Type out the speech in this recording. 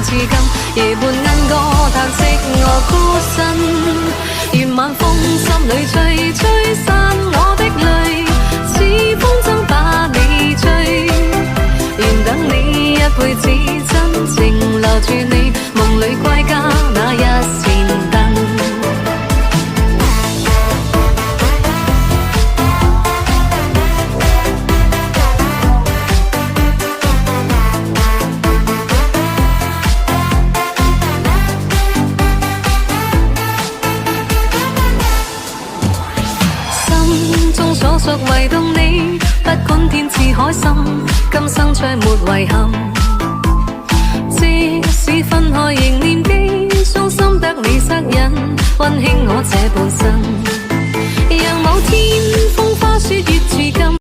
至今，夜半鶯歌嘆息我孤身，願晚風心裏吹，吹散我的淚，似風箏把你追，願等你一輩子，真情留住你，夢裏歸家那一扇燈。所屬唯獨你，不管天似海深，今生將沒遺憾。即使分開仍念記，傷心得你惻隱，溫馨我這半生。讓某天風